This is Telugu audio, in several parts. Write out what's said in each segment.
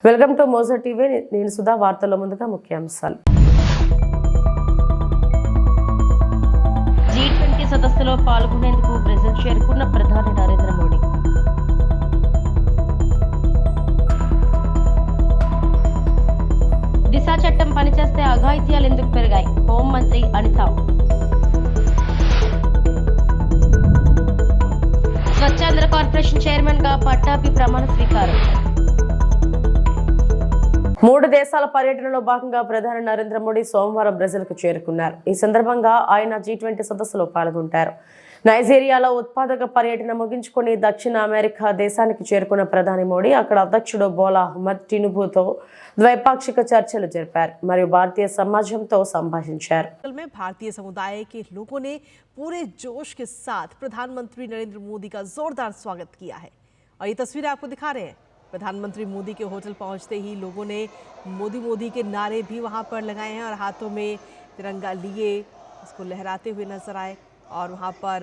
Welcome to Mojo TV. నేను సుధా. వార్తల్లో ముందుగా ముఖ్యాంశాలు. G20 సదస్సులో పాల్గొనేందుకు బ్రెజిల్ చేరుకున్న ప్రధాని నరేంద్ర మోడీ. దిశ చట్టం పనిచేస్తే అఘాయిత్యాలు ఎందుకు పెరిగాయి? హోంమంత్రి అనిత. స్వచ్ఛాంధ్ర కార్పొరేషన్ చైర్మన్ గా పట్టాభి ప్రమాణ స్వీకారం. 3 దేశాల పర్యటనలో భాగంగా ప్రధాని నరేంద్ర మోడీ సోమవారం బ్రెజిల్కు చేరుకున్నారు. ఈ సందర్భంగా ఆయన G20 సదస్సులో పాల్గొంటారు. నైజీరియాలో ఉత్పాదక పర్యటన ముగించుకుని దక్షిణ అమెరికా దేశానికి చేరుకున్న ప్రధాని మోడీ అక్కడ అధ్యక్షుడు బోలా అహ్మద్ టినుబుతో ద్వైపాక్షిక చర్చలు జరిపారు మరియు భారతీయ సమాజంతో సంభాషించారు. भारतीय समुदाय के लोगों ने पूरे जोश के साथ प्रधानमंत्री नरेंद्र मोदी का जोरदार स्वागत किया है और ये तस्वीरें आपको दिखा रहे हैं। प्रधानमंत्री मोदी के होटल पहुंचते ही लोगों ने मोदी के नारे भी वहां पर लगाए हैं और हाथों में तिरंगा लिए उसको लहराते हुए नजर आए और वहां पर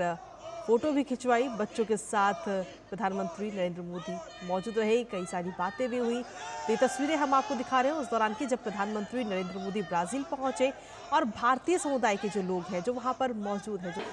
फोटो भी खिंचवाई। बच्चों के साथ प्रधानमंत्री नरेंद्र मोदी मौजूद रहे, कई सारी बातें भी हुई। तो ये तस्वीरें हम आपको दिखा रहे हैं उस दौरान की जब प्रधानमंत्री नरेंद्र मोदी ब्राजील पहुंचे और भारतीय समुदाय के जो लोग हैं जो वहां पर मौजूद हैं, जो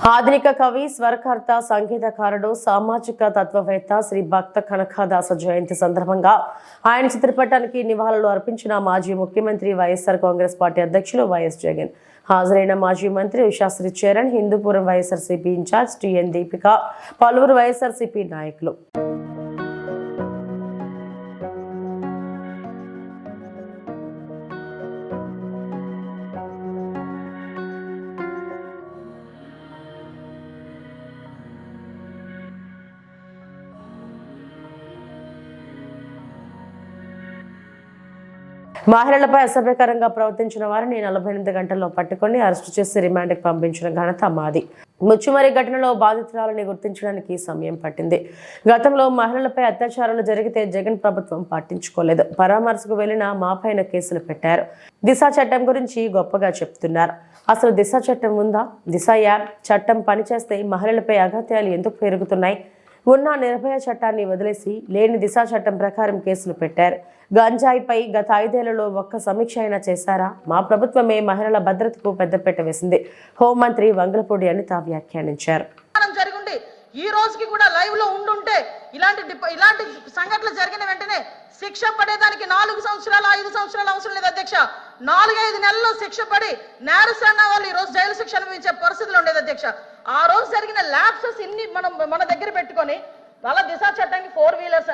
ఆధునిక కవి, స్వరకర్త, సంగీతకారుడు, సామాజిక తత్వవేత్త శ్రీ భక్త కనకదాస జయంతి సందర్భంగా ఆయన చిత్రపటానికి నివాళులు అర్పించిన మాజీ ముఖ్యమంత్రి వైఎస్ఆర్ కాంగ్రెస్ పార్టీ అధ్యక్షులు వైఎస్ జగన్. హాజరైన మాజీ మంత్రి ఉషాశ్రీ చరణ్, హిందూపురం వైఎస్ఆర్సీపీ ఇన్ఛార్జ్ టిఎన్ దీపిక, పలువురు వైఎస్ఆర్సీపీ నాయకులు. మహిళలపై అసభ్యకరంగా ప్రవర్తించిన వారిని 48 గంటల్లో పట్టుకొని అరెస్టు చేసి రిమాండ్కి పంపించిన ఘనత మాది. ముచ్చుమరి ఘటనలో బాధితురాలని గుర్తించడానికి సమయం పట్టింది. గతంలో మహిళలపై అత్యాచారాలు జరిగితే జగన్ ప్రభుత్వం పట్టించుకోలేదు. పరామర్శకు వెళ్లిన మాపైన కేసులు పెట్టారు. దిశ చట్టం గురించి గొప్పగా చెప్తున్నారు. అసలు దిశ చట్టం ఉందా? దిశ యాప్ చట్టం పనిచేస్తే మహిళలపై అఘాత్యాలు ఎందుకు పెరుగుతున్నాయి? ఉన్న నిర్భయ చట్టాన్ని వదిలేసి లేని దిశ చట్టం ప్రకారం కేసులు పెట్టారు. గంజాయిపై గత 5 ఏళ్లలో ఒక్క సమీక్ష అయినా చేశారా? మా ప్రభుత్వమే మహిళల భద్రతకు పెద్దపీట వేసింది. హోంమంత్రి వంగలపూడి అనిత వ్యాఖ్యానించారు. ఈ రోజుకి కూడా లైవ్ లో ఉండుంటే ఇలాంటి సంఘటనలు జరిగిన వెంటనే శిక్ష పడేదానికి 4 సంవత్సరాలు 5 సంవత్సరాలు అవసరం లేదు అధ్యక్ష. 4-5 నెలల్లో శిక్ష పడి నేరస్తున్న వాళ్ళు ఈ రోజు జైలు శిక్ష అనుభవించే పరిస్థితులు ఉండేది అధ్యక్ష. ఆ రోజు జరిగిన ల్యాప్సెస్ ఇన్ని మన దగ్గర పెట్టుకొని వాళ్ళ దిశ చట్టానికి 4 వీలర్స్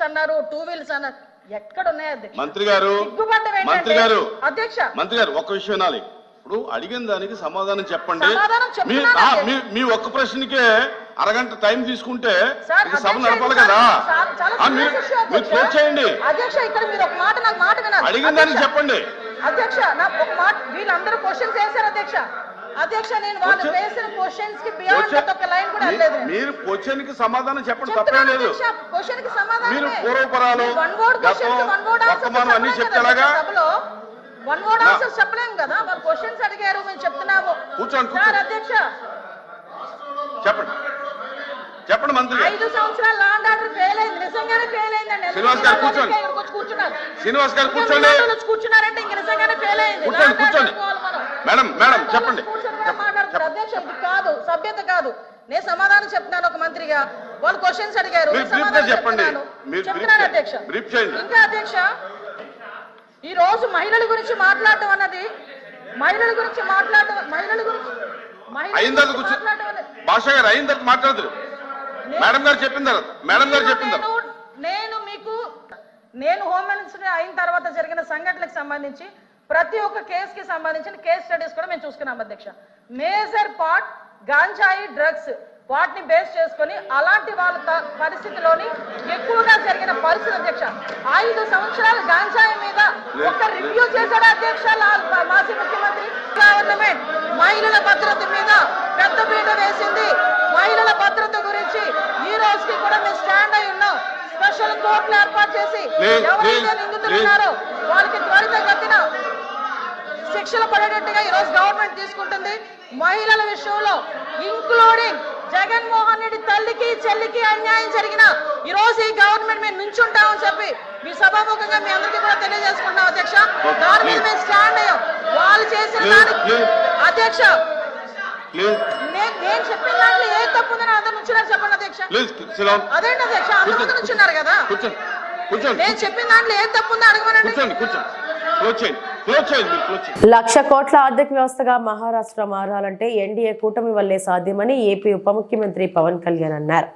అన్నారు, 2 వీలర్స్ అన్నారు. ఎక్కడ ఉన్నాయి అధ్యక్ష? మంత్రి గారు ఒక్క విషయం వినాలి. ఇప్పుడు అడిగిన దానికి సమాధానం చెప్పండి. మీ ఒక్క ప్రశ్నకే అరగంట టైం తీసుకుంటే సభ నడపాలి కదా. మీరు క్లోజ్ చేయండి. అడిగిన దానికి చెప్పండి అధ్యక్ష. నాకు ఒక మాట, వీళ్ళందరూ క్వశ్చన్స్ వేశారు అధ్యక్ష. అధ్యక్ష నేను వాళ్ళు వేసిన క్వశ్చన్స్ కి బియాండ్ ఒక లైన్ కూడా లేదు. మీరు క్వశ్చన్ కి సమాధానం చెప్పండి, తప్పేం లేదు. క్వశ్చన్ కి సమాధానం మీరు పూర్వపరాలు వర్తమానం అన్ని చెప్తారా? వన్ వర్డ్ ఆన్సర్ చెప్పలేం కదా. వాళ్ళు క్వశ్చన్స్ అడిగారు, మేము చెప్తున్నాము. కూర్చోండి అధ్యక్ష చెప్పండి మంత్రి. 5 సంవత్సరాలు లా అండ్ ఆర్డర్ ఫెయిల్ అయింది, నిజంగానే ఫెయిల్ అయిందండి. శ్రీనివాస్ గారు కూర్చోండి. శ్రీనివాస్ గారు కూర్చోండి. కూర్చున్నారంటే ఇంక నిజంగానే ఫెయిల్ అయింది. కూర్చోండి. మేడం చెప్పండి. అధ్యక్ష ఇది కాదు, సభ్యత కాదు. నేను సమాధానం చెప్తున్నాను ఒక మంత్రిగా. వాళ్ళు క్వశ్చన్స్ అడిగారు, చెప్తున్నాను అధ్యక్ష. ఇంకా అధ్యక్ష, ఈ రోజు మహిళల గురించి మాట్లాడటం అన్నది నేను హోమ్ మినిస్టర్ అయిన తర్వాత జరిగిన సంఘటనలకు సంబంధించి ప్రతి ఒక్క కేసుకి సంబంధించిన కేస్ స్టడీస్ కూడా మేము చూసుకున్నాం అధ్యక్ష. మేజర్ పార్ట్ గాంజాయి, డ్రగ్స్ వాటిని బేస్ చేసుకొని అలాంటి వాళ్ళ పరిస్థితిలోని ఎక్కువగా జరిగిన పరిస్థితి అధ్యక్ష. 5 సంవత్సరాలు గాంజాయి మీద ఒక రివ్యూ చేశాడు అధ్యక్ష మాజీ ముఖ్యమంత్రి. గవర్నమెంట్ మహిళల భద్రత మీద పెద్దపీట వేసింది. మహిళల భద్రత గురించి ఈ రోజుకి కూడా మేము స్టాండ్ అయి ఉన్నాం. స్పెషల్ కోర్టులు ఏర్పాటు చేసి ఎవరైతే నిందితులు ఉన్నారో వాళ్ళకి త్వరితగతిన శిక్షలు పడేటట్టుగా ఈ రోజు గవర్నమెంట్ తీసుకుంటుంది. మహిళల విషయంలో ఇంక్లూడింగ్ జగన్మోహన్ రెడ్డి తల్లికి చెల్లికి అన్యాయం జరిగిన ఈ రోజు ఈ గవర్నమెంట్ మేము నుంచుంటామని చెప్పి మీ సభాముఖంగా మీ అందరికీ కూడా తెలియజేసుకుంటాం అధ్యక్ష. దాని మీద మేము స్టాండ్ అయ్యాం. వాళ్ళు చేసిన దానికి అధ్యక్ష నేను చెప్పిన దాంట్లో ఏ తప్పు ఉందని అందరు నుంచున్నారు చెప్పండి అధ్యక్ష. అదేంటి అధ్యక్ష అందరూ నుంచున్నారు కదా. నేను చెప్పిన దాంట్లో ఏ తప్పు ఉందో అడగమనండి. 1,00,000 కోట్ల ఆర్థిక వ్యవస్థగా మహారాష్ట్ర మారాలంటే ఎన్డీఏ కూటమి వల్లే సాధ్యమని ఏపీ ఉప ముఖ్యమంత్రి పవన్ కళ్యాణ్ అన్నారు.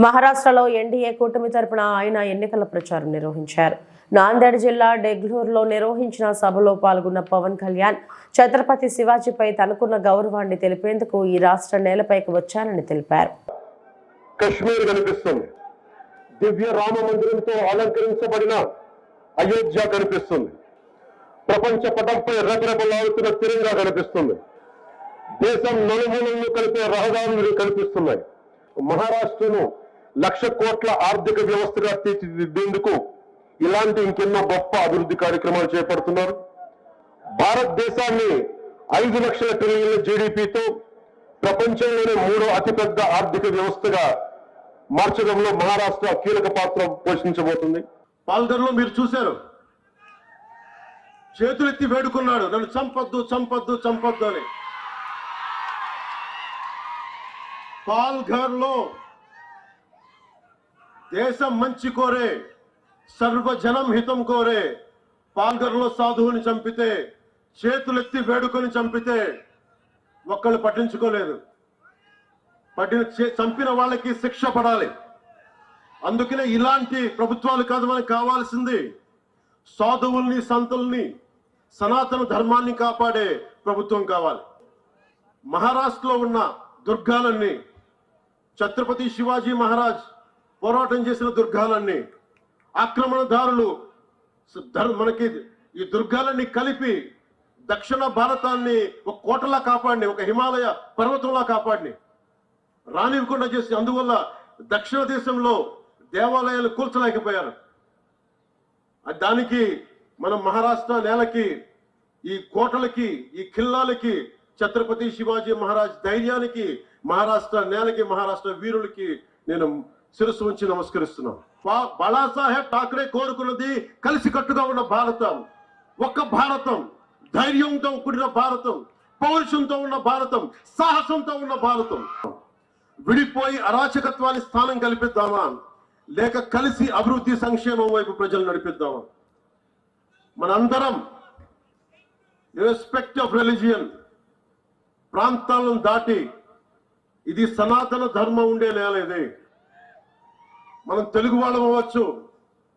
మహారాష్ట్రలో ఎన్డీఏ కూటమి తరపున ఆయన ఎన్నికల ప్రచారం నిర్వహించారు. నాందేడ్ జిల్లా డెగ్లూరులో నిర్వహించిన సభలో పాల్గొన్న పవన్ కళ్యాణ్ ఛత్రపతి శివాజీపై తనకున్న గౌరవాన్ని తెలిపేందుకు ఈ రాష్ట్ర నేలపైకి వచ్చానని తెలిపారు. కశ్మీర్ కనిపిస్తుంది, దివ్య రామ మందిరంతో అలంకరించబడిన అయోధ్య కనిపిస్తుంది, ప్రపంచ పటంపై రెపరెపలాడుతున్న తిరంగా కనిపిస్తుంది, దేశం నలుమూలలను కలిపే రహదారులు కనిపిస్తున్నాయి. మహారాష్ట్రను 1,00,000 కోట్ల ఆర్థిక వ్యవస్థగా తీర్చిదిద్దేందుకు ఇలాంటి ఇంకెన్నో గొప్ప అభివృద్ధి కార్యక్రమాలు చేపడుతున్నారు. భారతదేశాన్ని 5 లక్షల ట్రిలియన్ల జీడీపీతో ప్రపంచంలోనే 3వ అతిపెద్ద ఆర్థిక వ్యవస్థగా మార్చడంలో మహారాష్ట్ర కీలక పాత్ర పోషించబోతుంది. పాల్గర్లో మీరు చూశారు, చేతులెత్తి వేడుకున్నాడు, నన్ను చంపొద్దు చంపొద్దు చంపొద్దు అని. పాల్ఘర్లో దేశం మంచి కోరే, సర్వజనం హితం కోరే పాల్ఘర్లో సాధువుని చంపితే, చేతులెత్తి వేడుకొని చంపితే ఒక్కళ్ళు పట్టించుకోలేదు. చంపిన వాళ్ళకి శిక్ష పడాలి. అందుకనే ఇలాంటి ప్రభుత్వాలు కాదు మనకు కావాల్సింది. సాధువుల్ని సంతుల్ని సనాతన ధర్మాన్ని కాపాడే ప్రభుత్వం కావాలి. మహారాష్ట్రలో ఉన్న దుర్గాలన్నీ ఛత్రపతి శివాజీ మహారాజ్ పోరాటం చేసిన దుర్గాలన్నీ ఆక్రమణదారులు మనకి ఈ దుర్గాలన్నీ కలిపి దక్షిణ భారతాన్ని ఒక కోటలా కాపాడిని, ఒక హిమాలయ పర్వతంలా కాపాడిని, రానివ్వకుండా చేసి అందువల్ల దక్షిణ దేశంలో దేవాలయాలు కూల్చలేకపోయారు. దానికి మనం మహారాష్ట్ర నేలకి, ఈ కోటలకి, ఈ ఖిల్లాలకి, ఛత్రపతి శివాజీ మహారాజ్ ధైర్యానికి, మహారాష్ట్ర నేలకి, మహారాష్ట్ర వీరులకి నేను శిరస్సు ఉంచి నమస్కరిస్తున్నాను. బాళాసాహెబ్ ఠాక్రే కోరుకున్నది కలిసికట్టుగా ఉన్న భారతం, ఒక్క భారతం, ధైర్యంతో కూడిన భారతం, పౌరుషంతో ఉన్న భారతం, సాహసంతో ఉన్న భారతం. విడిపోయి అరాచకత్వాన్ని స్థానం కల్పిద్దామా, లేక కలిసి అభివృద్ధి సంక్షేమం వైపు ప్రజలు నడిపిద్దామా? మనందరం ఇర్రెస్పెక్ట్ ఆఫ్ రిలీజియన్ ప్రాంతాలను దాటి ఇది సనాతన ధర్మం ఉండే నేల ఇది. మనం తెలుగు వాళ్ళం అవ్వచ్చు,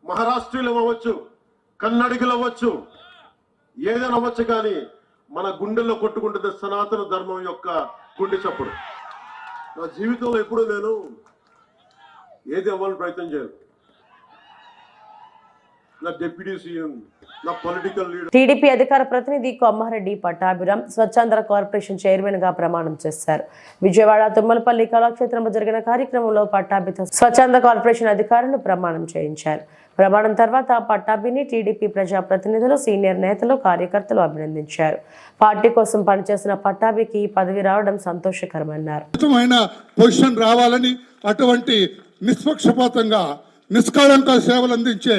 మహారాష్ట్రీయులం అవ్వచ్చు, కన్నడిగులు అవ్వచ్చు, ఏదైనా అవ్వచ్చు, కానీ మన గుండెల్లో కొట్టుకుంటుంది సనాతన ధర్మం యొక్క గుండె చప్పుడు. నా జీవితంలో ఎప్పుడూ నేను ఏది అవ్వాలని ప్రయత్నం చేయను. నా డిప్యూటీ సీఎం, నా పొలిటికల్ లీడర్. టీడీపీ అధికార ప్రతినిధి కొమ్మారెడ్డి పట్టాభిరామ్ స్వచ్ఛాంధ్ర కార్పొరేషన్ చైర్మన్ గా ప్రమాణం చేశారు. విజయవాడ తుమ్మలపల్లి కళాక్షేత్రంలో జరిగిన కార్యక్రమంలో పట్టాభితో స్వచ్ఛాంధ్ర కార్పొరేషన్ అధికారులు ప్రమాణం చేయించారు. ప్రమాణం తర్వాత పట్టాభిని టీడీపీ ప్రజాప్రతినిధులు, సీనియర్ నేతలు, కార్యకర్తలు అభినందించారు. పార్టీ కోసం పనిచేసిన పట్టాభికి పదవి రావడం సంతోషకరమన్నారు. పొజిషన్ రావాలని, అటువంటి నిష్పక్షపాతంగా నిష్కాళంక సేవలు అందించే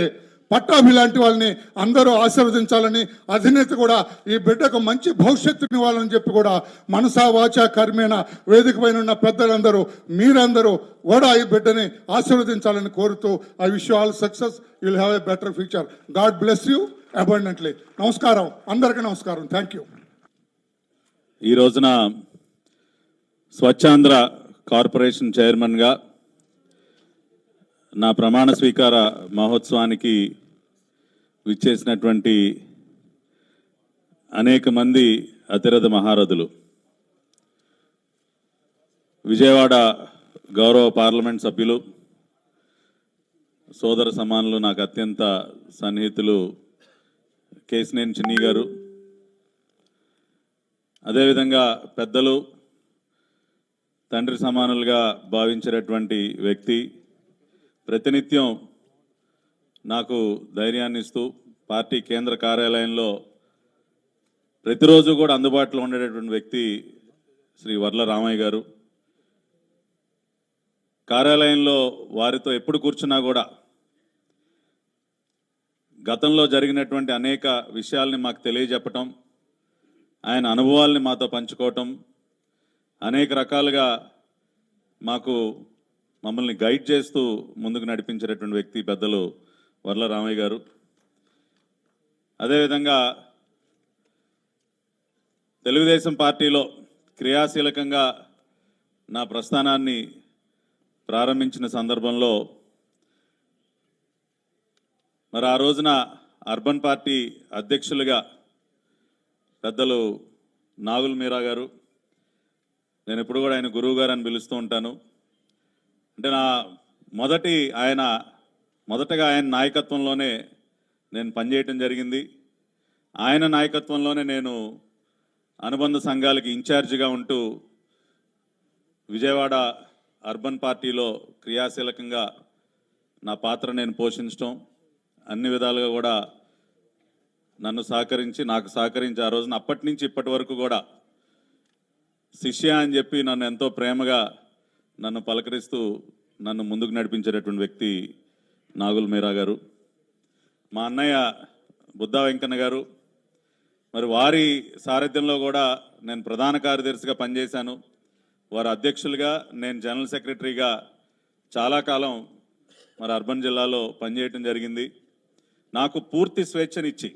పట్టాభి లాంటి వాళ్ళని అందరూ ఆశీర్వదించాలని, అధినేత కూడా ఈ బిడ్డకు మంచి భవిష్యత్తుని ఇవ్వాలని చెప్పి కూడా మనసా వాచా కర్మేణ వేదిక పైన ఉన్న పెద్దలందరూ, మీరందరూ కూడా ఈ బిడ్డని ఆశీర్వదించాలని కోరుతూ I wish you all success. You will have a better future. God bless you abundantly. నమస్కారం, అందరికీ నమస్కారం. Thank you. ఈ రోజున స్వచ్ఛాంధ్ర కార్పొరేషన్ చైర్మన్గా నా ప్రమాణ స్వీకార మహోత్సవానికి విచ్చేసినటువంటి అనేక మంది అతిరథ మహారథులు, విజయవాడ గౌరవ పార్లమెంట్ సభ్యులు, సోదర సమానులు, నాకు అత్యంత సన్నిహితులు కేశినేని చిన్ని గారు, అదేవిధంగా పెద్దలు, తండ్రి సమానులుగా భావించేటటువంటి వ్యక్తి, ప్రతినిత్యం నాకు ధైర్యాన్ని ఇస్తూ పార్టీ కేంద్ర కార్యాలయంలో ప్రతిరోజు కూడా అందుబాటులో ఉండేటటువంటి వ్యక్తి శ్రీ వర్ల రామయ్య గారు. కార్యాలయంలో వారితో ఎప్పుడు కూర్చున్నా కూడా గతంలో జరిగినటువంటి అనేక విషయాల్ని మాకు తెలియజెప్పటం, ఆయన అనుభవాల్ని మాతో పంచుకోవటం, అనేక రకాలుగా మమ్మల్ని గైడ్ చేస్తూ ముందుకు నడిపించేటటువంటి వ్యక్తి పెద్దలు వర్ల రామయ్య గారు. అదేవిధంగా తెలుగుదేశం పార్టీలో క్రియాశీలకంగా నా ప్రస్థానాన్ని ప్రారంభించిన సందర్భంలో మరి ఆ రోజున అర్బన్ పార్టీ అధ్యక్షులుగా పెద్దలు నాగుల్ మీరా గారు, నేను ఎప్పుడు కూడా ఆయన గురువు గారు అని పిలుస్తూ ఉంటాను. అంటే మొదటగా ఆయన నాయకత్వంలోనే నేను పనిచేయటం జరిగింది. ఆయన నాయకత్వంలోనే నేను అనుబంధ సంఘాలకి ఇన్ఛార్జిగా ఉంటూ విజయవాడ అర్బన్ పార్టీలో క్రియాశీలకంగా నా పాత్ర నేను పోషించడం, అన్ని విధాలుగా కూడా నాకు సహకరించి ఆ రోజున అప్పటి నుంచి ఇప్పటి వరకు కూడా శిష్య అని చెప్పి నన్ను ఎంతో ప్రేమగా నన్ను పలకరిస్తూ నన్ను ముందుకు నడిపించేటటువంటి వ్యక్తి నాగుల్ మీరా గారు. మా అన్నయ్య బుద్ధా వెంకన్న గారు, మరి వారి సారథ్యంలో కూడా నేను ప్రధాన కార్యదర్శిగా పనిచేశాను. వారి అధ్యక్షులుగా, నేను జనరల్ సెక్రటరీగా చాలా కాలం మరి అర్బన్ జిల్లాలో పనిచేయటం జరిగింది. నాకు పూర్తి స్వేచ్ఛనిచ్చి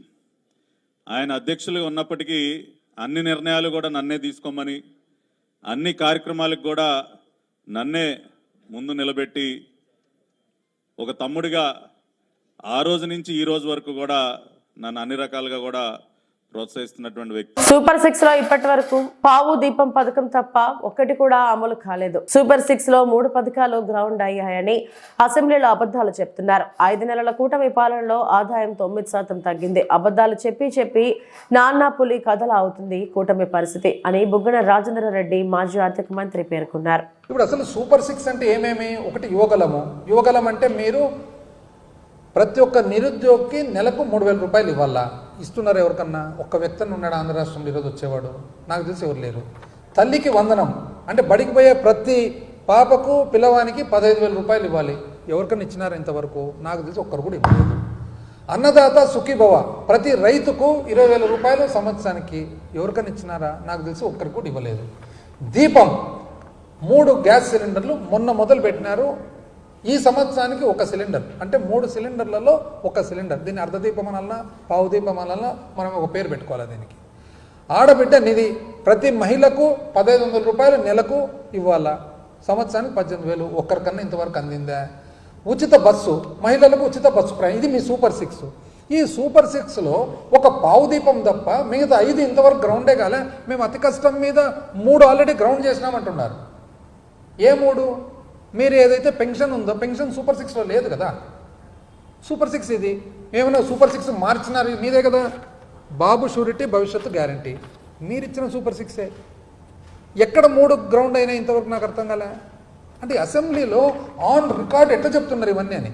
ఆయన అధ్యక్షులుగా ఉన్నప్పటికీ అన్ని నిర్ణయాలు కూడా నన్నే తీసుకోమని, అన్ని కార్యక్రమాలకు కూడా నన్నే ముందు నిలబెట్టి ఒక తమ్ముడిగా ఆ రోజు నుంచి ఈ రోజు వరకు కూడా నన్ను అన్ని రకాలుగా కూడా ప్రోత్సహిస్తున్నటువంటి వ్యక్తి. సూపర్ 6 లో ఇప్పటి వరకు పావు దీపం పథకం తప్ప ఒక్కటి కూడా అమలు కాలేదు. సూపర్ 6 లో 3 పథకాలు గ్రౌండ్ అయ్యాయని అసెంబ్లీలో అబద్ధాలు చెప్తున్నారు. 5 నెలల కూటమి పాలనలో ఆదాయం 9% తగ్గింది. అబద్ధాలు చెప్పి నాన్న పులి కథలు అవుతుంది కూటమి పరిస్థితి అని బుగ్గన రాజేంద్ర రెడ్డి మాజీ ఆర్థిక మంత్రి పేర్కొన్నారు. ఇప్పుడు అసలు సూపర్ 6 అంటే ఏమేమి? ఒకటి యువగలం అంటే మీరు ప్రతి ఒక్క నిరుద్యోగికి నెలకు 3,000 రూపాయలు ఇవ్వాలా. ఇస్తున్నారు ఎవరికన్నా? ఒక్క వ్యక్తిని ఉన్నాడు ఆంధ్ర రాష్ట్రంలో ఈరోజు వచ్చేవాడు? నాకు తెలిసి ఎవరు లేరు. తల్లికి వందనం అంటే బడికి పోయే ప్రతి పాపకు పిల్లవానికి 15,000 రూపాయలు ఇవ్వాలి. ఎవరికన్నా ఇచ్చినారు ఇంతవరకు? నాకు తెలిసి ఒక్కరు కూడా ఇవ్వలేదు. అన్నదాత సుఖీభవ ప్రతి రైతుకు 20,000 రూపాయలు సంవత్సరానికి ఎవరికన్నా ఇచ్చినారా? నాకు తెలిసి ఒక్కరికి కూడా ఇవ్వలేదు. దీపం 3 గ్యాస్ సిలిండర్లు మొన్న మొదలు పెట్టినారు. ఈ సంవత్సరానికి 1 సిలిండర్ అంటే 3 సిలిండర్లలో 1 సిలిండర్. దీన్ని అర్ధదీపం అనాలన్నా పావు దీపం అనాలన్నా మనం ఒక పేరు పెట్టుకోవాలి దీనికి. ఆడబిడ్డ నిధి ప్రతి మహిళకు 1,500 రూపాయలు నెలకు ఇవ్వాలా. సంవత్సరానికి 18,000. ఒక్కరికన్నా ఇంతవరకు అందిందా? ఉచిత బస్సు మహిళలకు ఉచిత బస్సు ప్రయాణం. ఇది మీ సూపర్ 6. ఈ సూపర్ 6లో ఒక పావు దీపం తప్ప మిగతా 5 ఇంతవరకు గ్రౌండే కాలే. మేము అతి కష్టం మీద 3 ఆల్రెడీ గ్రౌండ్ చేసినామంటున్నారు. ఏ 3? మీరు ఏదైతే పెన్షన్ ఉందో పెన్షన్ సూపర్ 6లో లేదు కదా. సూపర్ 6 ఇది. ఏమైనా సూపర్ 6 మార్చినారు మీదే కదా. బాబు షూరిటీ భవిష్యత్తు గ్యారంటీ మీరు ఇచ్చిన సూపర్ 6ఏ. ఎక్కడ 3 గ్రౌండ్ అయినా ఇంతవరకు నాకు అర్థం కాలే. అంటే అసెంబ్లీలో ఆన్ రికార్డ్ ఎట్లా చెప్తున్నారు ఇవన్నీ అని.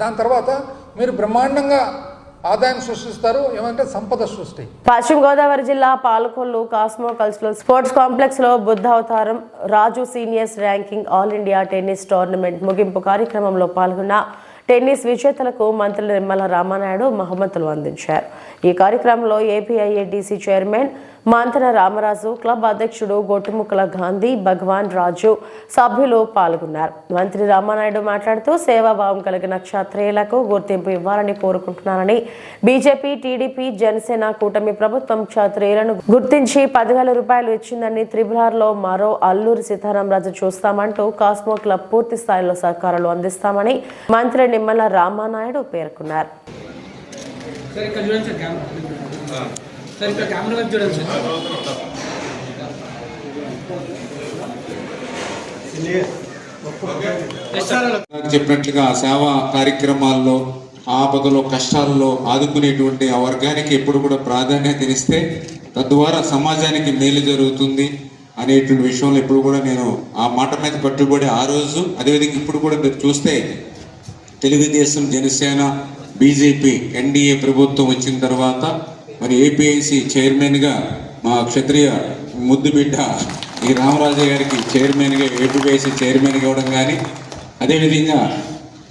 దాని తర్వాత మీరు బ్రహ్మాండంగా ఆదాయం సృష్టిస్తారు. ఏమంటే సంపద సృష్టి. పశ్చిమ గోదావరి జిల్లా Palakollu cosmo cultural sports complex లో Buddhavataram Raju seniors ranking all India tennis tournament ముగింపు కార్యక్రమంలో పాల్గొన్న టెన్నిస్ విజేతలకు మంత్రులు నిమ్మల రామానాయుడు బహుమతులు అందించారు. ఈ కార్యక్రమంలో ఏపీఐఏడీసీ చైర్మన్ మంతన రామరాజు, క్లబ్ అధ్యక్షుడు గొట్టుముక్కల గాంధీ, భగవాన్ రాజు సభ్యులు పాల్గొన్నారు. మంత్రి రామానాయుడు మాట్లాడుతూ సేవాభావం కలిగిన క్షత్రియులకు గుర్తింపు ఇవ్వాలని కోరుకుంటున్నారని, బీజేపీ, టీడీపీ, జనసేన కూటమి ప్రభుత్వం క్షత్రియులను గుర్తించి 10,000 రూపాయలు ఇచ్చిందని, త్రిపురాలో మరో అల్లూరి సీతారామరాజు చూస్తామంటూ కాస్మో క్లబ్ పూర్తి స్థాయిలో సహకారాలు అందిస్తామని మంత్రి నిమ్మల రామానాయుడు పేర్కొన్నారు. చెప్పినట్లుగా సేవా కార్యక్రమాల్లో ఆపదలో కష్టాల్లో ఆదుకునేటువంటి ఆ వర్గానికి ఎప్పుడు కూడా ప్రాధాన్యత ఇస్తే తద్వారా సమాజానికి మేలు జరుగుతుంది అనేటువంటి విషయంలో ఇప్పుడు కూడా నేను ఆ మాట మీద కట్టుబడి ఆ రోజు అదేవిధంగా ఇప్పుడు కూడా మీరు చూస్తే తెలుగుదేశం, జనసేన, బీజేపీ ఎన్డీఏ ప్రభుత్వం వచ్చిన తర్వాత మరి ఏపీఐసి చైర్మన్గా మా క్షత్రియ ముద్దుబిడ్డ ఈ రామరాజు గారికి చైర్మన్గా ఏపీఐసి చైర్మన్గా ఇవ్వడం కానీ అదేవిధంగా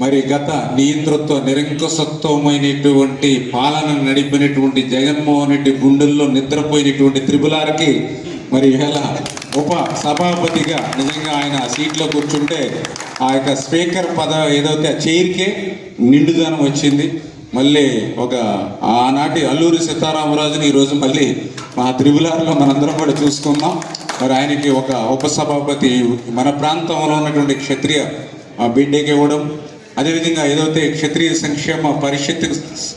మరి గత నియంతృత్వ నిరంకుశత్వమైనటువంటి పాలన నడిపినటువంటి జగన్మోహన్ రెడ్డి గుండెల్లో నిద్రపోయినటువంటి త్రిపులార్కి మరి ఇవాళ ఉప సభాపతిగా నిజంగా ఆయన సీట్లో కూర్చుంటే ఆ యొక్క స్పీకర్ పదవి ఏదైతే ఆ చైర్కే నిండుదనం వచ్చింది. మళ్ళీ ఒక ఆనాటి అల్లూరి సీతారామరాజుని ఈరోజు మళ్ళీ మా త్రిపులార్లో మనందరం కూడా చూసుకున్నాం. మరి ఆయనకి ఒక ఉపసభాపతి మన ప్రాంతంలో ఉన్నటువంటి క్షత్రియ బిడ్డకి ఇవ్వడం, అదేవిధంగా ఏదైతే క్షత్రియ సంక్షేమ పరిషత్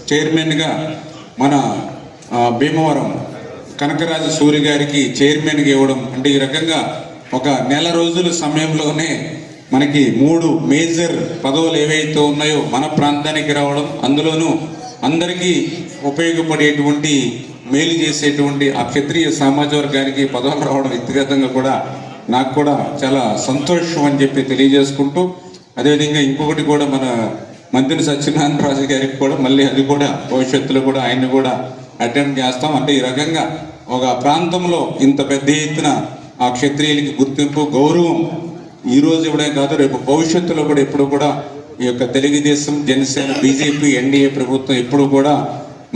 చైర్మన్గా మన భీమవరం కనకరాజు సూర్య గారికి చైర్మన్గా ఇవ్వడం, అంటే ఈ రకంగా ఒక నెల రోజుల సమయంలోనే మనకి 3 మేజర్ పదవులు ఏవైతే ఉన్నాయో మన ప్రాంతానికి రావడం, అందులోనూ అందరికీ ఉపయోగపడేటువంటి మేలు చేసేటువంటి ఆ క్షత్రియ సమాజ వర్గానికి పదవులు రావడం వ్యక్తిగతంగా కూడా నాకు కూడా చాలా సంతోషం అని చెప్పి తెలియజేసుకుంటూ, అదేవిధంగా ఇంకొకటి కూడా మన మంత్రి సత్యనారాయణ రాజు గారికి కూడా మళ్ళీ అది కూడా భవిష్యత్తులో కూడా ఆయన్ని కూడా అటెండ్ చేస్తాం. అంటే ఈ రకంగా ఒక ప్రాంతంలో ఇంత పెద్ద ఎత్తున ఆ క్షత్రియులకి గుర్తింపు, గౌరవం ఈ రోజు ఇవ్వడే కాదు, రేపు భవిష్యత్తులో కూడా ఎప్పుడు కూడా ఈ యొక్క తెలుగుదేశం, జనసేన, బీజేపీ, ఎన్డీఏ ప్రభుత్వం ఎప్పుడు కూడా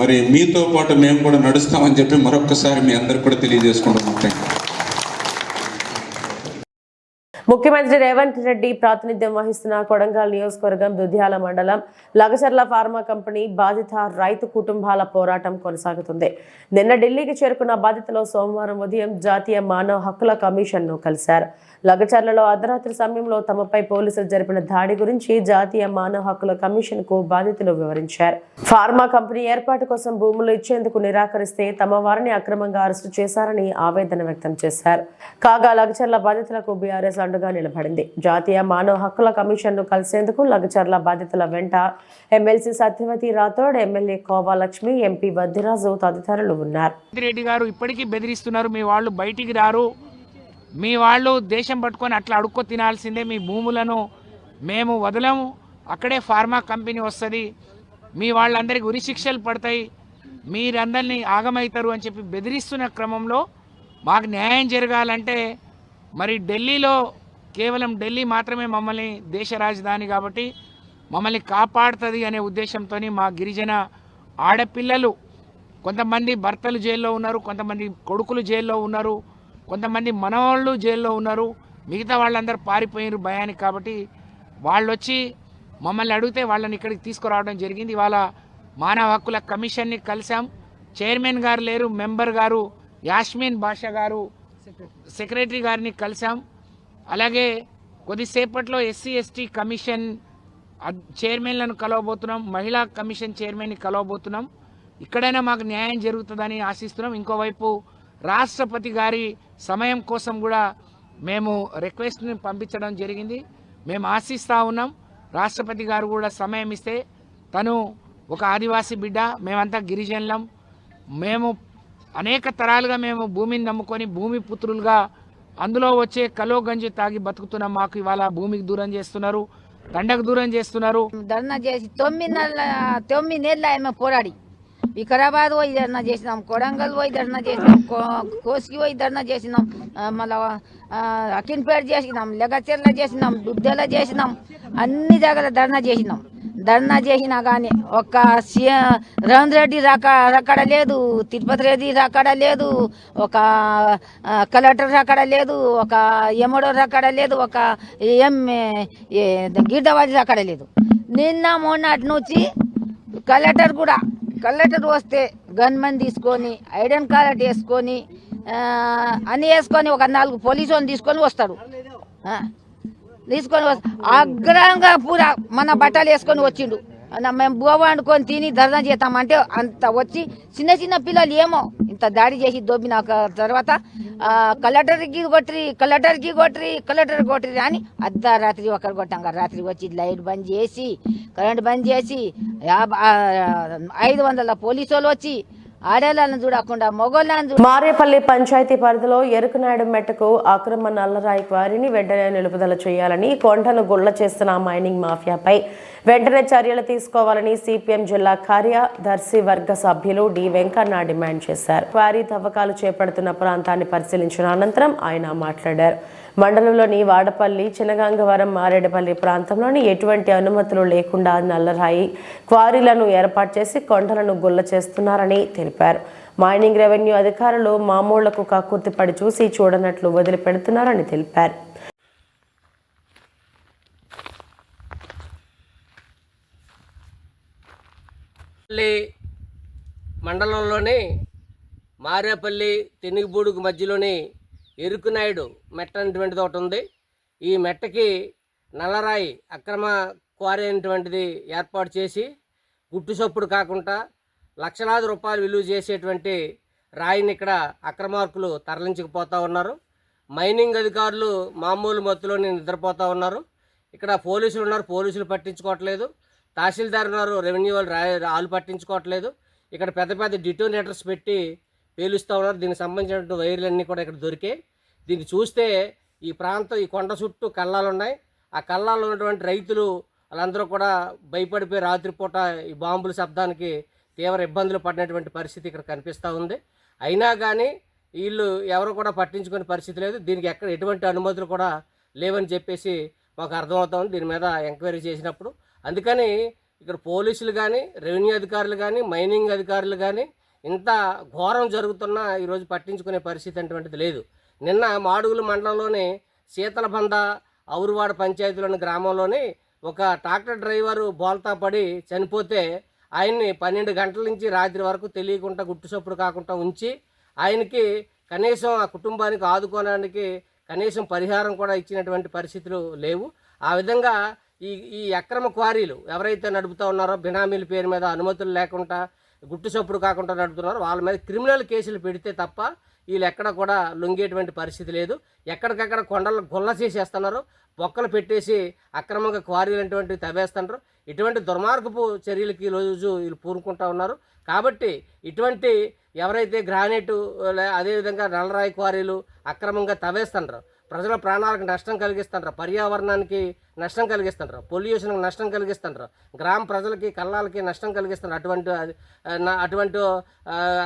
మరి మీతో పాటు మేము కూడా నడుస్తామని చెప్పి మరొక్కసారి మీ అందరికి కూడా తెలియజేసుకుంటున్నాం. ముఖ్యమంత్రి రేవంత్ రెడ్డి ప్రాతినిధ్యం వహిస్తున్న కొడంగల్ నియోజకవర్గం దుద్యాల మండలం లగచర్ల ఫార్మా కంపెనీ బాధిత రైతు కుటుంబాల పోరాటం కొనసాగుతుంది. నిన్న ఢిల్లీకి చేరుకున్న బాధితులు సోమవారం ఉదయం జాతీయ మానవ హక్కుల కమిషన్ను కలిశారు. లగచర్లలో అర్ధరాత్రి సమయంలో తమపై పోలీసులు జరిపిన దాడి గురించి జాతీయ మానవ హక్కుల కమిషన్ కు బాధితులు వివరించారు. ఫార్మా కంపెనీ ఏర్పాటు కోసం భూములు ఇచ్చేందుకు నిరాకరిస్తే తమ వారిని అక్రమంగా అరెస్టు చేశారని ఆవేదన వ్యక్తం చేశారు. కాగా లగచర్ల బాధితులకు బీఆర్ఎస్ అండగా నిలబడింది. జాతీయ మానవ హక్కుల కమిషన్ ను కలిసేందుకు లగచర్ల బాధితుల వెంట MLC Satyavathi Rathod, MLA Kova Lakshmi, MP Vaddiraju తదితరులు ఉన్నారు. రెడ్డి గారు ఇప్పటికీ బెదిరిస్తున్నారు, మీ వాళ్ళు బయటికి రారు, మీ వాళ్ళు దేశం పట్టుకొని అట్లా అడుక్కో తినాల్సిందే, మీ భూములను మేము వదలము, అక్కడే ఫార్మా కంపెనీ వస్తుంది, మీ వాళ్ళందరికీ ఉరిశిక్షలు పడతాయి, మీరందరినీ ఆగమవుతారు అని చెప్పి బెదిరిస్తున్న క్రమంలో మాకు న్యాయం జరగాలంటే మరి ఢిల్లీలో కేవలం ఢిల్లీ మాత్రమే మమ్మల్ని దేశ రాజధాని కాబట్టి మమ్మల్ని కాపాడుతుంది అనే ఉద్దేశంతో మా గిరిజన ఆడపిల్లలు కొంతమంది భర్తలు జైల్లో ఉన్నారు, కొంతమంది కొడుకులు జైల్లో ఉన్నారు, కొంతమంది మనవాళ్ళు జైల్లో ఉన్నారు, మిగతా వాళ్ళందరూ పారిపోయినారు భయానికి. కాబట్టి వాళ్ళు వచ్చి మమ్మల్ని అడిగితే వాళ్ళని ఇక్కడికి తీసుకురావడం జరిగింది. ఇవాళ మానవ హక్కుల కమిషన్ని కలిసాం. చైర్మన్ గారు లేరు, మెంబర్ గారు యాస్మిన్ బాషా గారు, సెక్రటరీ గారిని కలిసాం. అలాగే కొద్దిసేపట్లో ఎస్సీ ఎస్టీ కమిషన్ చైర్మన్లను కలవబోతున్నాం, మహిళా కమిషన్ చైర్మన్ని కలవబోతున్నాం. ఇక్కడైనా మాకు న్యాయం జరుగుతుందని ఆశిస్తున్నాం. ఇంకోవైపు రాష్ట్రపతి గారి సమయం కోసం కూడా మేము రిక్వెస్ట్ని పంపించడం జరిగింది. మేము ఆశిస్తూ ఉన్నాం రాష్ట్రపతి గారు కూడా సమయం ఇస్తే. తను ఒక ఆదివాసీ బిడ్డ, మేమంతా గిరిజనులం, మేము అనేక తరాలుగా మేము భూమిని నమ్ముకొని భూమి పుత్రులుగా అందులో వచ్చే కలో గంజి తాగి బతుకుతున్నాం. మాకు ఇవాళ భూమికి దూరం చేస్తున్నారు, తండకు దూరం చేస్తున్నారు. ధర్నా చేసి 9 నెలలు ఆమె పోరాడి వికారాబాద్ పోయి ధర్నా చేసినాం, కొడంగల్ పోయి ధర్నా చేసినాం, కోసికి పోయి ధర్నా చేసినాం, మళ్ళా అకిన్పేట చేసినాం, లగచర్ల చేసినాం, దుద్దెల చేసినాం, అన్ని దగ్గర ధర్నా చేసినాం. ధర్నా చేసినా కానీ ఒక్క రేవంత్ రెడ్డి రాకడ లేదు, తిరుపతి రెడ్డి రాకడ లేదు, ఒక కలెక్టర్ రాకడ లేదు, ఒక ఎమ్మెల్యే రాకడ లేదు, ఒక గిడ్డవాడి రాకడ లేదు. నిన్న మొన్నటి నుంచి కలెక్టర్ వస్తే గన్మెన్ తీసుకొని ఐడెంట్ కార్డ్ వేసుకొని అన్నీ వేసుకొని ఒక 4 పోలీసు వాళ్ళని తీసుకొని వస్తాడు. అగ్రంగా పూరా మన బట్టలు వేసుకొని వచ్చిండు. మేము బువ్వ వండుకొని తిని ధర్నా చేస్తామంటే అంత వచ్చి చిన్న చిన్న పిల్లలు ఏమో ఇంత దాడి చేసి దొబ్బిన తర్వాత కలెక్టర్కి కొట్టిరి అని అర్ధరాత్రి ఒకరు కొట్టాం రాత్రి వచ్చి లైట్ బంద్ చేసి కరెంట్ బంద్ చేసి 500 పోలీసు వాళ్ళు వచ్చి ఆడేళ్ళను చూడకుండా మొగోళ్ళను మారేపల్లి పంచాయతీ పరిధిలో ఎరుకునాయుడు మెట్టకు అక్రమ నల్లరాయి క్వారీని వెంటనే నిలుపుదల చేయాలని కొండను గుళ్ల చేస్తున్న మైనింగ్ మాఫియాపై వెంటనే చర్యలు తీసుకోవాలని సిపిఎం జిల్లా కార్యదర్శి వర్గ సభ్యులు డి వెంకన్న డిమాండ్ చేశారు. క్వారీ తవ్వకాలు చేపడుతున్న ప్రాంతాన్ని పరిశీలించిన అనంతరం ఆయన మాట్లాడారు. మండలంలోని వాడపల్లి, చినగంగవరం, మారేడుపల్లి ప్రాంతంలోని ఎటువంటి అనుమతులు లేకుండా నల్లరాయి క్వారీలను ఏర్పాటు చేసి కొండలను గుల్ల చేస్తున్నారని తెలిపారు. మైనింగ్ రెవెన్యూ అధికారులు మామూళ్లకు కక్కుర్తిపడి చూసి చూడనట్లు వదిలిపెడుతున్నారని తెలిపారు. మండలంలోని మారేపల్లి, తెనిగిబూడుగు మధ్యలోని ఎరుకునాయుడు మెట్ట అనేటువంటిది ఒకటి ఉంది. ఈ మెట్టకి నల్లరాయి అక్రమ క్వారీ అనేటువంటిది ఏర్పాటు చేసి గుట్టు చప్పుడు కాకుండా లక్షలాది రూపాయలు విలువ చేసేటువంటి రాయిని ఇక్కడ అక్రమార్కులు తరలించకపోతూ ఉన్నారు. మైనింగ్ అధికారులు మామూలు మత్తులోనే నిద్రపోతూ ఉన్నారు. ఇక్కడ పోలీసులు ఉన్నారు, పోలీసులు పట్టించుకోవట్లేదు. తహసీల్దార్ ఉన్నారు, రెవెన్యూ వాళ్ళు పట్టించుకోవట్లేదు. ఇక్కడ పెద్ద పెద్ద డిటోనేటర్స్ పెట్టి పేలుస్తూ ఉన్నారు. దీనికి సంబంధించినటువంటి వైర్లన్నీ కూడా ఇక్కడ దొరికాయి. దీన్ని చూస్తే ఈ ప్రాంతం, ఈ కొండ చుట్టూ కళ్ళాలు ఉన్నాయి. ఆ కళ్ళాల్లో ఉన్నటువంటి రైతులు వాళ్ళందరూ కూడా భయపడిపోయి రాత్రిపూట ఈ బాంబుల శబ్దానికి తీవ్ర ఇబ్బందులు పడినటువంటి పరిస్థితి ఇక్కడ కనిపిస్తూ ఉంది. అయినా కానీ వీళ్ళు ఎవరు కూడా పట్టించుకునే పరిస్థితి లేదు. దీనికి ఎటువంటి అనుమతులు కూడా లేవని చెప్పేసి మాకు అర్థమవుతా ఉంది దీని మీద ఎంక్వైరీ చేసినప్పుడు. అందుకని ఇక్కడ పోలీసులు కానీ, రెవెన్యూ అధికారులు కానీ, మైనింగ్ అధికారులు కానీ ఇంత ఘోరం జరుగుతున్నా ఈరోజు పట్టించుకునే పరిస్థితి అటువంటిది లేదు. నిన్న మాడుగుల మండలంలోని శీతలబంద, ఔరువాడ పంచాయతీలోని గ్రామంలోని ఒక ట్రాక్టర్ డ్రైవరు బోల్తా పడి చనిపోతే ఆయన్ని 12 గంటల నుంచి రాత్రి వరకు తెలియకుండా గుట్టు చప్పుడు కాకుండా ఉంచి ఆయనకి కనీసం ఆ కుటుంబానికి ఆదుకోవడానికి కనీసం పరిహారం కూడా ఇచ్చినటువంటి పరిస్థితులు లేవు. ఆ విధంగా ఈ అక్రమ క్వారీలు ఎవరైతే నడుపుతూ ఉన్నారో బినామీల పేరు మీద అనుమతులు లేకుండా గుట్టు చప్పుడు కాకుండా నడుపుతున్నారో వాళ్ళ మీద క్రిమినల్ కేసులు పెడితే తప్ప వీళ్ళు ఎక్కడ కూడా లొంగేటువంటి పరిస్థితి లేదు. ఎక్కడికక్కడ కొండలు గుల్ల చేసేస్తున్నారు, బొక్కలు పెట్టేసి అక్రమంగా క్వారీలు అటువంటివి తవ్వేస్తున్నారు. ఇటువంటి దుర్మార్గపు చర్యలకి ఈరోజు వీళ్ళు పూనుకుంటూ ఉన్నారు. కాబట్టి ఇటువంటి ఎవరైతే గ్రానైటు అదేవిధంగా నల్లరాయి క్వారీలు అక్రమంగా తవ్వేస్తున్నారు, ప్రజల ప్రాణాలకు నష్టం కలిగిస్తున్నారు, పర్యావరణానికి నష్టం కలిగిస్తున్నారు, పొల్యూషన్కి నష్టం కలిగిస్తున్నారు, గ్రామ ప్రజలకి కళ్ళాలకి నష్టం కలిగిస్తున్నారు. అటువంటి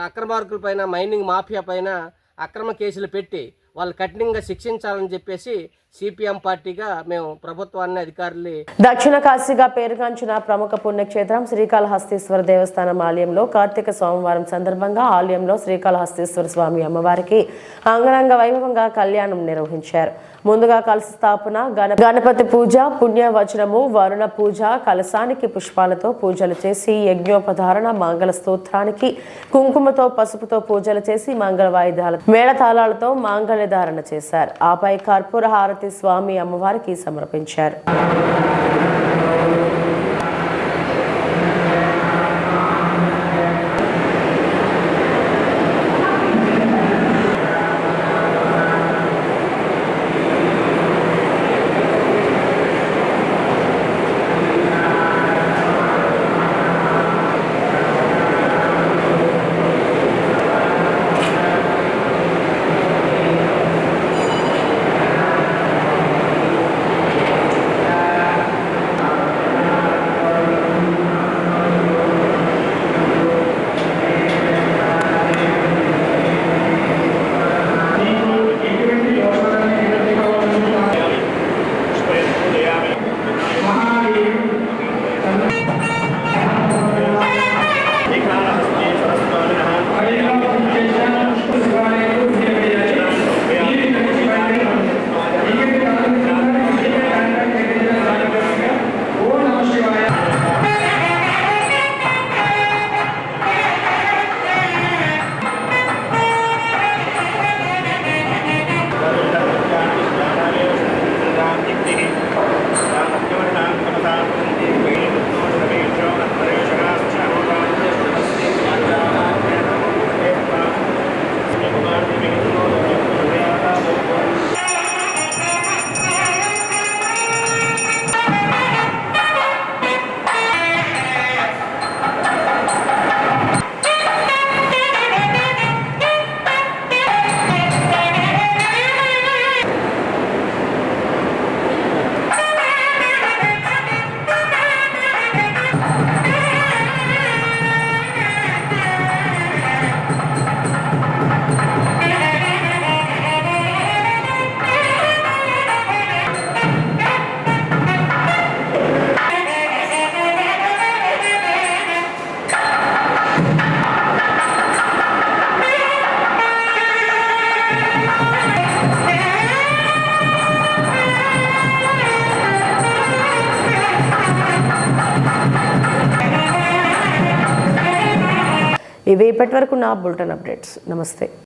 అక్రమార్కుల పైన, మైనింగ్ మాఫియా పైన అక్రమ కేసులు పెట్టి వాళ్ళు కఠినంగా శిక్షించాలని చెప్పేసి సిపిఎం పార్టీగా మేము ప్రభుత్వాన్ని, అధికారులు. దక్షిణ కాశీగా పేరుగాంచిన ప్రముఖ పుణ్యక్షేత్రం శ్రీకాళహస్తీశ్వర దేవస్థానం ఆలయంలో కార్తీక సోమవారం సందర్భంగా ఆలయంలో శ్రీకాళహస్తీశ్వర స్వామి అమ్మవారికి అంగరంగ వైభవంగా కళ్యాణం నిర్వహించారు. ముందుగా కలశ స్థాపన, గణపతి పూజ, పుణ్యవచనము, వరుణ పూజ, కలశానికి పుష్పాలతో పూజలు చేసి యజ్ఞోపధారణ, మంగళ స్తోత్రానికి కుంకుమతో, పసుపుతో పూజలు చేసి మంగళ వాయిద్యాల మేళతాళాలతో మాంగళ్య ధారణ చేశారు. ఆపై కర్పూర హారతి స్వామి అమ్మవారికి సమర్పించారు. ఇవి ఇప్పటి వరకు నా బులెటిన్ అప్డేట్స్. నమస్తే.